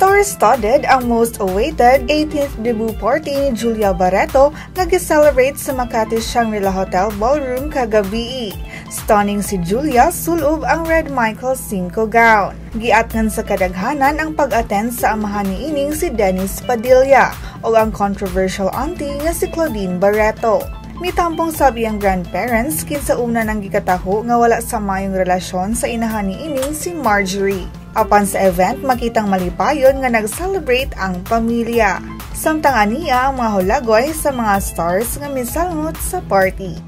Star-studded ang most awaited 18th debut party ni Julia Barreto nga gi-celebrate sa Makati Shangri-La Hotel Ballroom kagabi. Stunning si Julia sulob ang red Michael Cinco gown. Giatngan sa kadaghanan ang pag-attend sa amahan niining si Dennis Padilla o ang controversial auntie nga si Claudine Barreto. Mitampong sabi ang grandparents kinsa una nang gikataho nga wala sa mayong relasyon sa inahan niining si Marjorie. Apan sa event, makitang malipayon nga nag-celebrate ang pamilya. Samtang aniya ang mga hulagoy sa mga stars nga misalngot sa party.